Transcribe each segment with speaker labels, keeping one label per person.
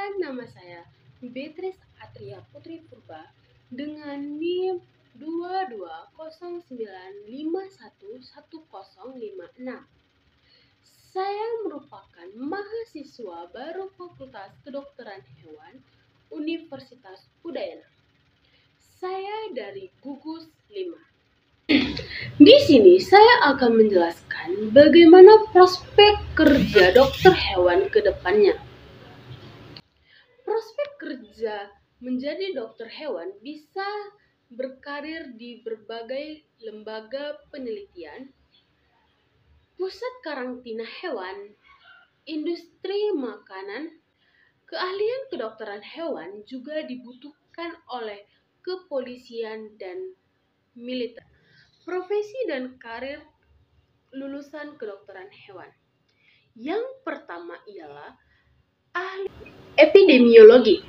Speaker 1: Perkenalkan, nama saya Beatrice Atria Putri Purba dengan NIM 2209511056. Saya merupakan mahasiswa baru Fakultas Kedokteran Hewan Universitas Udayana. Saya dari gugus 5. Di sini saya akan menjelaskan bagaimana prospek kerja dokter hewan ke depannya. Prospek kerja menjadi dokter hewan bisa berkarir di berbagai lembaga penelitian, pusat karantina hewan, industri makanan. Keahlian kedokteran hewan juga dibutuhkan oleh kepolisian dan militer. Profesi dan karir lulusan kedokteran hewan. Yang pertama ialah ahli epidemiologi.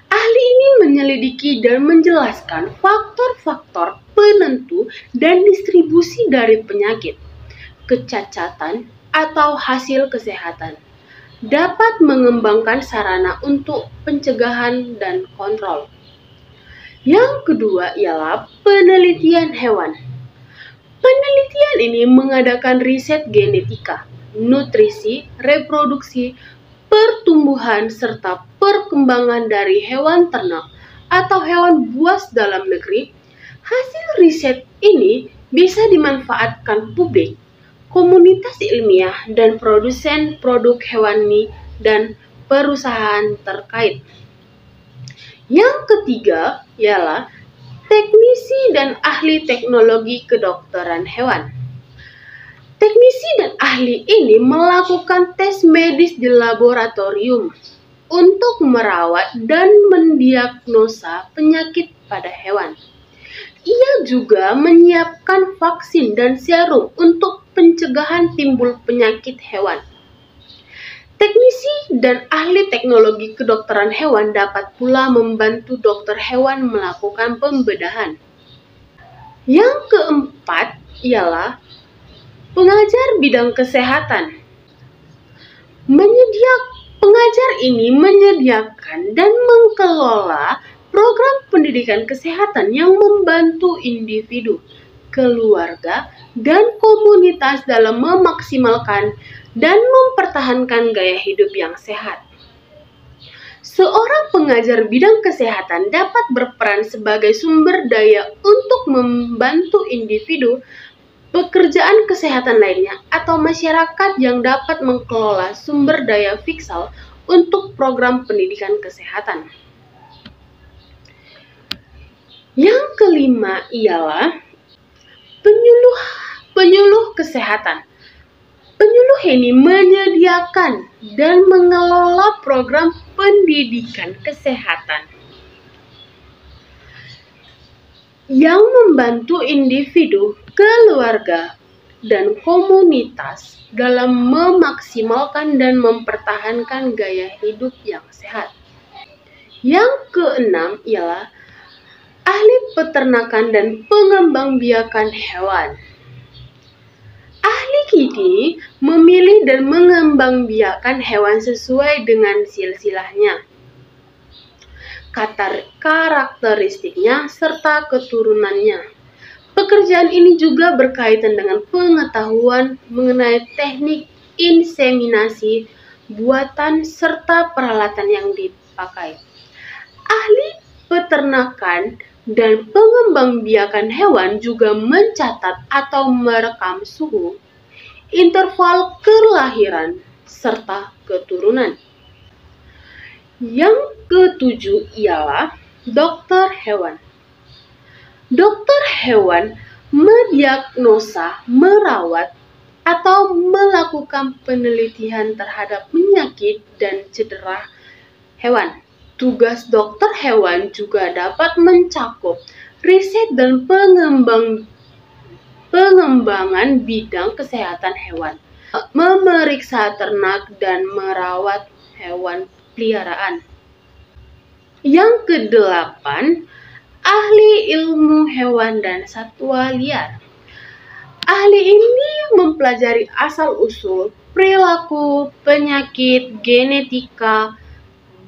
Speaker 1: Ahli ini menyelidiki dan menjelaskan faktor-faktor penentu dan distribusi dari penyakit, kecacatan, atau hasil kesehatan. Dapat mengembangkan sarana untuk pencegahan dan kontrol. Yang kedua ialah penelitian hewan. Penelitian ini mengadakan riset genetika, nutrisi, reproduksi, pertumbuhan, serta perkembangan dari hewan ternak atau hewan buas dalam negeri. Hasil riset ini bisa dimanfaatkan publik, komunitas ilmiah, dan produsen produk hewani dan perusahaan terkait. Yang ketiga ialah teknisi dan ahli teknologi kedokteran hewan. Teknisi dan ahli ini melakukan tes medis di laboratorium untuk merawat dan mendiagnosa penyakit pada hewan. Ia juga menyiapkan vaksin dan serum untuk pencegahan timbul penyakit hewan. Teknisi dan ahli teknologi kedokteran hewan dapat pula membantu dokter hewan melakukan pembedahan. Yang keempat ialah pengajar bidang kesehatan. Pengajar ini menyediakan dan mengelola program pendidikan kesehatan yang membantu individu, keluarga, dan komunitas dalam memaksimalkan dan mempertahankan gaya hidup yang sehat. Seorang pengajar bidang kesehatan dapat berperan sebagai sumber daya untuk membantu individu, pekerjaan kesehatan lainnya, atau masyarakat yang dapat mengelola sumber daya fiskal untuk program pendidikan kesehatan. Yang kelima ialah penyuluh kesehatan. Penyuluh ini menyediakan dan mengelola program pendidikan kesehatan yang membantu individu, keluarga, dan komunitas dalam memaksimalkan dan mempertahankan gaya hidup yang sehat. Yang keenam ialah ahli peternakan dan pengembangbiakan hewan. Ahli ini memilih dan mengembangbiakan hewan sesuai dengan silsilahnya, karakteristiknya, serta keturunannya. Pekerjaan ini juga berkaitan dengan pengetahuan mengenai teknik inseminasi, buatan, serta peralatan yang dipakai. Ahli peternakan dan pengembangbiakan hewan juga mencatat atau merekam suhu, interval kelahiran, serta keturunan. Yang ketujuh ialah dokter hewan. Dokter hewan mendiagnosa, merawat, atau melakukan penelitian terhadap penyakit dan cedera hewan. Tugas dokter hewan juga dapat mencakup riset dan pengembangan bidang kesehatan hewan, memeriksa ternak, dan merawat hewan peliharaan. Yang kedelapan, ahli ilmu hewan dan satwa liar. Ahli ini mempelajari asal-usul, perilaku, penyakit, genetika,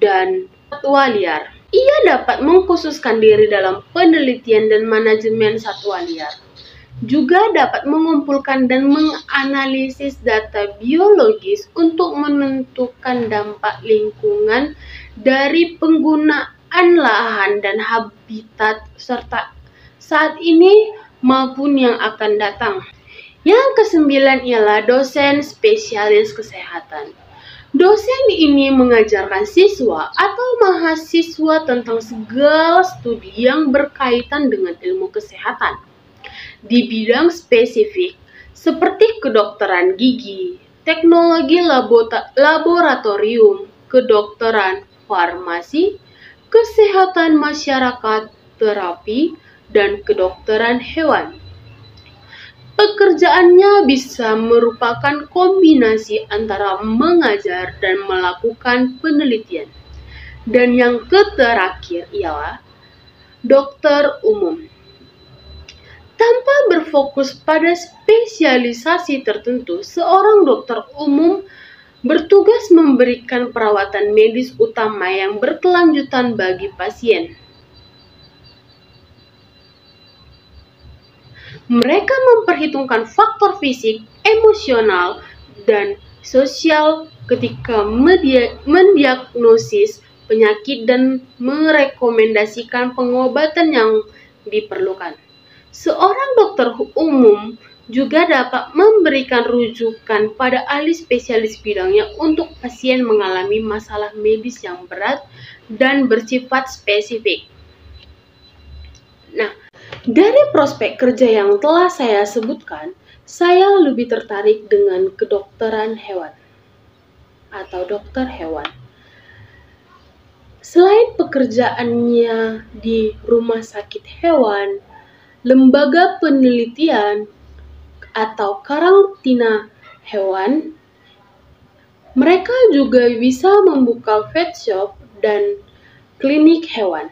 Speaker 1: dan satwa liar. Ia dapat mengkhususkan diri dalam penelitian dan manajemen satwa liar. Juga dapat mengumpulkan dan menganalisis data biologis untuk menentukan dampak lingkungan dari penggunaan lahan dan habitat serta saat ini maupun yang akan datang. Yang kesembilan ialah dosen spesialis kesehatan. Dosen ini mengajarkan siswa atau mahasiswa tentang segala studi yang berkaitan dengan ilmu kesehatan di bidang spesifik seperti kedokteran gigi, teknologi laboratorium, kedokteran farmasi, kesehatan masyarakat, terapi, dan kedokteran hewan. Pekerjaannya bisa merupakan kombinasi antara mengajar dan melakukan penelitian. Dan yang terakhir ialah dokter umum. Tanpa berfokus pada spesialisasi tertentu, seorang dokter umum bertugas memberikan perawatan medis utama yang berkelanjutan bagi pasien. Mereka memperhitungkan faktor fisik, emosional, dan sosial ketika mendiagnosis penyakit dan merekomendasikan pengobatan yang diperlukan. Seorang dokter umum juga dapat memberikan rujukan pada ahli spesialis bidangnya untuk pasien mengalami masalah medis yang berat dan bersifat spesifik. Nah, dari prospek kerja yang telah saya sebutkan, saya lebih tertarik dengan kedokteran hewan atau dokter hewan. Selain pekerjaannya di rumah sakit hewan, lembaga penelitian, atau karantina hewan, mereka juga bisa membuka vet shop dan klinik hewan.